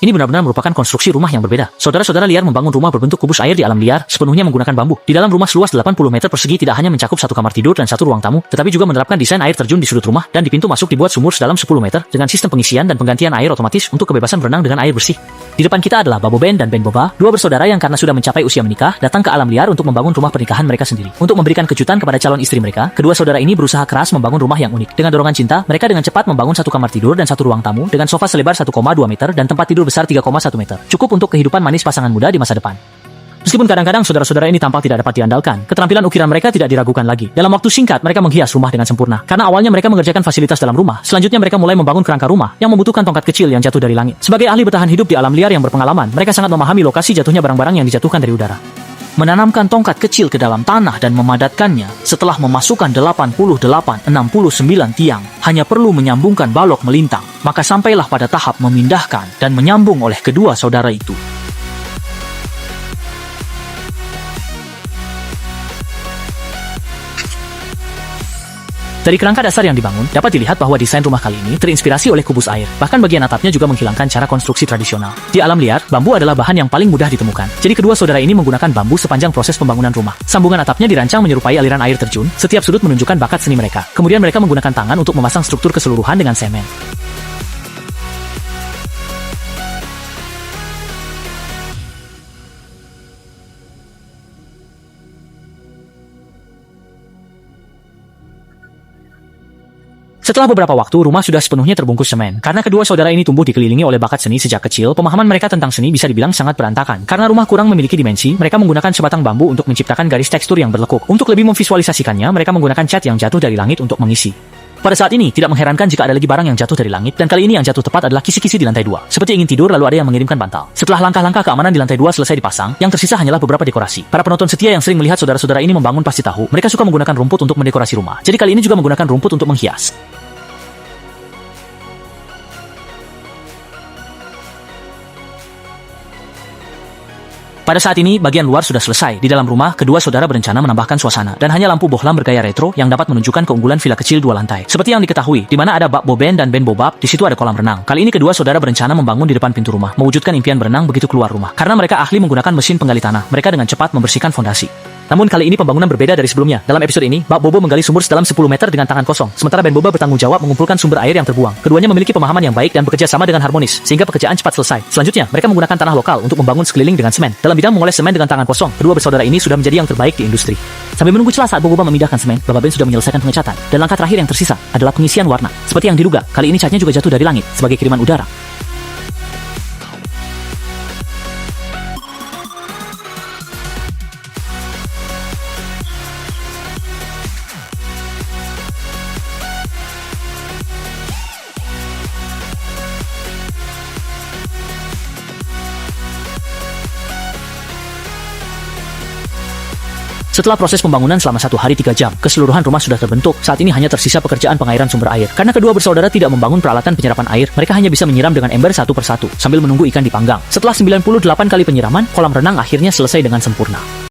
Ini benar-benar merupakan konstruksi rumah yang berbeda. Saudara-saudara liar membangun rumah berbentuk kubus air di alam liar, sepenuhnya menggunakan bambu. Di dalam rumah seluas 80 meter persegi tidak hanya mencakup satu kamar tidur dan satu ruang tamu, tetapi juga menerapkan desain air terjun di sudut rumah, dan di pintu masuk dibuat sumur sedalam 10 meter, dengan sistem pengisian dan penggantian air otomatis untuk kebebasan berenang dengan air bersih. Di depan kita adalah Babo Ben dan Ben Boba, dua bersaudara yang karena sudah mencapai usia menikah, datang ke alam liar untuk membangun rumah pernikahan mereka sendiri. Untuk memberikan kejutan kepada calon istri mereka, kedua saudara ini berusaha keras membangun rumah yang unik. Dengan dorongan cinta, mereka dengan cepat membangun satu kamar tidur dan satu ruang tamu, dengan sofa selebar 1,2 meter dan tempat tidur besar 3,1 meter. Cukup untuk kehidupan manis pasangan muda di masa depan. Meskipun kadang-kadang saudara-saudara ini tampak tidak dapat diandalkan, keterampilan ukiran mereka tidak diragukan lagi. Dalam waktu singkat, mereka menghias rumah dengan sempurna. Karena awalnya mereka mengerjakan fasilitas dalam rumah, selanjutnya mereka mulai membangun kerangka rumah yang membutuhkan tongkat kecil yang jatuh dari langit. Sebagai ahli bertahan hidup di alam liar yang berpengalaman, mereka sangat memahami lokasi jatuhnya barang-barang yang dijatuhkan dari udara. Menanamkan tongkat kecil ke dalam tanah dan memadatkannya setelah memasukkan 69 tiang, hanya perlu menyambungkan balok melintang, maka sampailah pada tahap memindahkan dan menyambung oleh kedua saudara itu. Dari kerangka dasar yang dibangun, dapat dilihat bahwa desain rumah kali ini terinspirasi oleh kubus air. Bahkan bagian atapnya juga menghilangkan cara konstruksi tradisional. Di alam liar, bambu adalah bahan yang paling mudah ditemukan. Jadi kedua saudara ini menggunakan bambu sepanjang proses pembangunan rumah. Sambungan atapnya dirancang menyerupai aliran air terjun. Setiap sudut menunjukkan bakat seni mereka. Kemudian mereka menggunakan tangan untuk memasang struktur keseluruhan dengan semen. Setelah beberapa waktu, rumah sudah sepenuhnya terbungkus semen. Karena kedua saudara ini tumbuh dikelilingi oleh bakat seni sejak kecil, pemahaman mereka tentang seni bisa dibilang sangat berantakan. Karena rumah kurang memiliki dimensi, mereka menggunakan sebatang bambu untuk menciptakan garis tekstur yang berlekuk. Untuk lebih memvisualisasikannya, mereka menggunakan cat yang jatuh dari langit untuk mengisi. Pada saat ini, tidak mengherankan jika ada lagi barang yang jatuh dari langit, dan kali ini yang jatuh tepat adalah kisi-kisi di lantai 2. Seperti ingin tidur, lalu ada yang mengirimkan bantal. Setelah langkah-langkah keamanan di lantai 2 selesai dipasang, yang tersisa hanyalah beberapa dekorasi. Para penonton setia yang sering melihat saudara-saudara ini membangun pasti tahu, mereka suka menggunakan rumput untuk mendekorasi rumah. Jadi kali ini juga menggunakan rumput untuk menghias. Pada saat ini, bagian luar sudah selesai. Di dalam rumah, kedua saudara berencana menambahkan suasana. Dan hanya lampu bohlam bergaya retro yang dapat menunjukkan keunggulan villa kecil 2 lantai. Seperti yang diketahui, di mana ada Babo Ben dan Ben Bobab, di situ ada kolam renang. Kali ini kedua saudara berencana membangun di depan pintu rumah, mewujudkan impian berenang begitu keluar rumah. Karena mereka ahli menggunakan mesin penggali tanah, mereka dengan cepat membersihkan fondasi. Namun kali ini pembangunan berbeda dari sebelumnya. Dalam episode ini, Bak Bobo menggali sumur sedalam 10 meter dengan tangan kosong, sementara Ben Boba bertanggung jawab mengumpulkan sumber air yang terbuang. Keduanya memiliki pemahaman yang baik dan bekerja sama dengan harmonis, sehingga pekerjaan cepat selesai. Selanjutnya, mereka menggunakan tanah lokal untuk membangun sekeliling dengan semen. Dalam bidang mengoles semen dengan tangan kosong, kedua bersaudara ini sudah menjadi yang terbaik di industri. Sambil menunggu celah saat Boba memindahkan semen, Bapak Ben sudah menyelesaikan pengecatan. Dan langkah terakhir yang tersisa adalah pengisian warna. Seperti yang diduga, kali ini catnya juga jatuh dari langit sebagai kiriman udara. Setelah proses pembangunan selama 1 hari 3 jam, keseluruhan rumah sudah terbentuk. Saat ini hanya tersisa pekerjaan pengairan sumber air. Karena kedua bersaudara tidak membangun peralatan penyerapan air, mereka hanya bisa menyiram dengan ember satu persatu, sambil menunggu ikan dipanggang. Setelah 98 kali penyiraman, kolam renang akhirnya selesai dengan sempurna.